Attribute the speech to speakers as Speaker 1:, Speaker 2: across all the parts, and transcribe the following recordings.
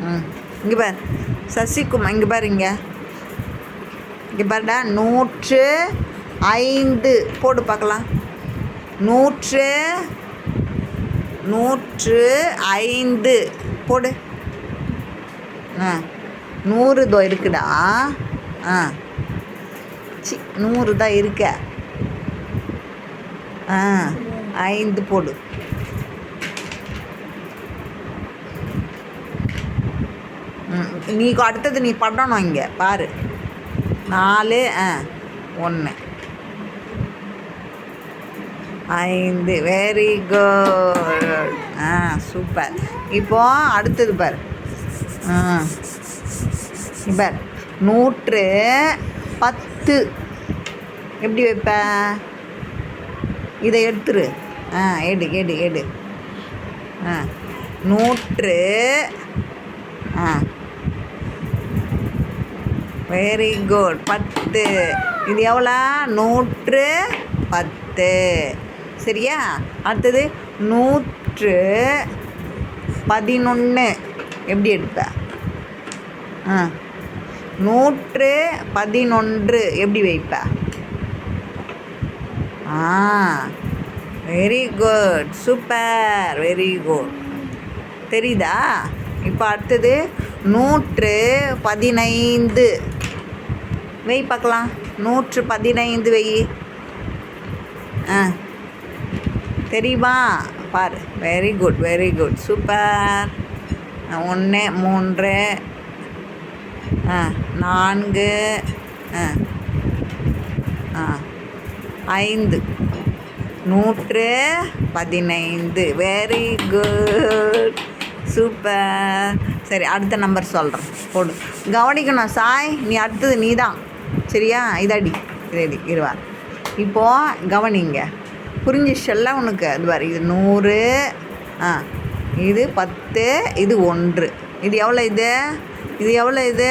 Speaker 1: ம் இங்கே பார் சசிகுமார், இங்கே பாரு, இங்கே பாருடா. 105 போடு பார்க்கலாம். 105 போடு. 100 தோ இருக்குடா. 100 தான் இருக்க. 5 போடு. நீ அடுத்தது நீ பண்ணணும். இங்கே பாரு. 4 1 5. Very good. சூப்பர். இப்போ அடுத்தது பாரு. பார் 110 எப்படி வைப்ப? இதை எடுத்துரு. எடு எடு எடு. 100. Very good. 10. இது எவ்வளோ? 110. சரியா? அடுத்தது 111 எப்படி எடுப்ப? 111 எப்படி வைப்ப? Very good. Super. Very good. தெரியுதா? இப்போ அடுத்தது 115 வை பார்க்கலாம். 115 வை. தெரியுமா? பாரு. Very good. Very good. Super. 1 3 4 5. 115. Very good. Super. சரி, அடுத்த நம்பர் சொல்கிறேன். போடு. கவனிக்கணும் சாய். நீ அடுத்தது நீ தான். சரியா? இதடி இதடி இருவா. இப்போது கவனிங்க. புரிஞ்சிச்சல்ல உனக்கு? அது பாரு. இது 100. இது 10. இது 1. இது எவ்வளோ? இது எவ்வளோ? இது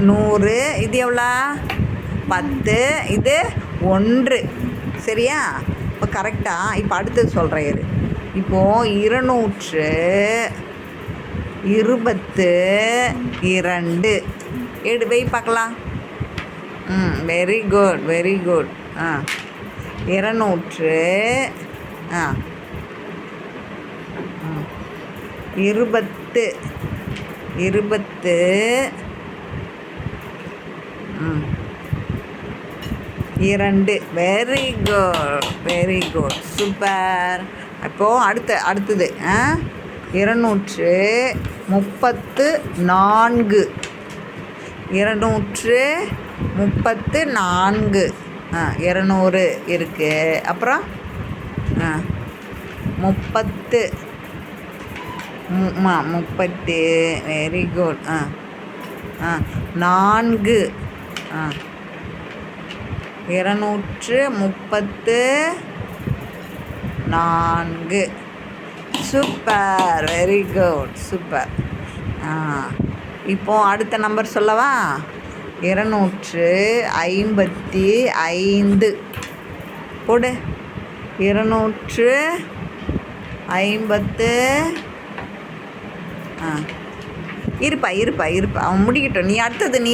Speaker 1: 100. இது எவ்வளோ? 10. இது 1. சரியா? இப்போ கரெக்டாக. இப்போ அடுத்தது சொல்கிறேன் இரு. இப்போது 222 எடு வை பார்க்கலாம். Very good. Very good. 200 20 2. Very good. Very good. Super. அப்போது அடுத்தது 234. 234. 200 இருக்குது. அப்புறம் 30. 30. Very good. 4. 234. Super. Very good. Super. இப்போது அடுத்த நம்பர் சொல்லவா? 255 போடு. 250. இருப்பா. அவன் முடிக்கட்டும். நீ அடுத்தது. நீ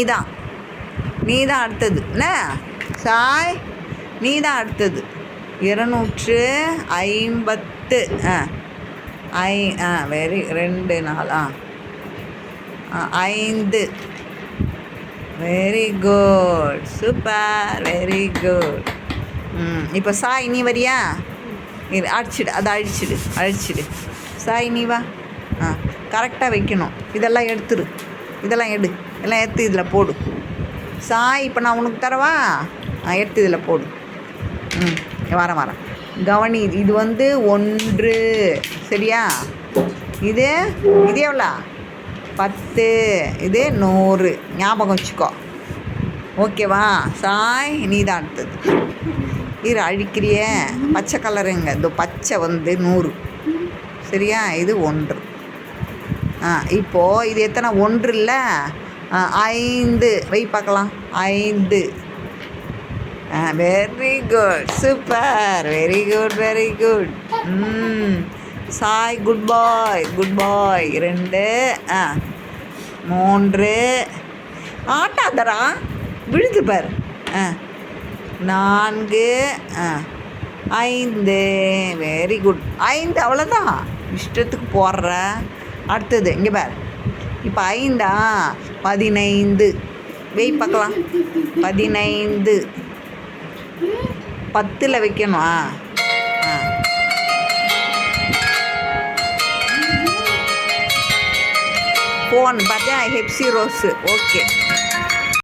Speaker 1: தான் அடுத்தது. என்ன சாய்? நீ தான் அடுத்தது. 250. Very 2 4 5. Very good. Super. Very good. இப்போ சாய் நீ வரியா? அடிச்சிடு. அதை அழிச்சிடு. சாய் நீ வா. கரெக்டாக வைக்கணும். இதெல்லாம் எடுத்துரு. இதெல்லாம் எடுத்து இதில் போடு. சாய் இப்போ நான் உனக்கு தரவா? எடுத்து இதில் போடு. வரேன். கவனி. இது 1. சரியா? இது எவ்வளோ? 10. இது 100. ஞாபகம் வச்சுக்கோ. ஓகேவா? சாய் நீ தான் அடுத்தது. இது அழிக்கிறிய பச்சை கலருங்க. இந்த பச்சை 100. சரியா? இது 1. இப்போது இது எத்தனை? 1 இல்லை? 5 வை பார்க்கலாம். 5. Very good. Super. Very good. சாய் குட் பாய் 2 3 ஆட்டாதரா விழுது பார் 4 5 வெரி குட் 5 அவ்வளோதான் இஷ்டத்துக்கு போடுற. அடுத்தது இங்கே பார் இப்போ 5 15 வெய் பார்க்கலாம் 15 10ல் வைக்கணும். ஃபோன் பார்த்தா ஹெப்சி ரோஸு ஓகே.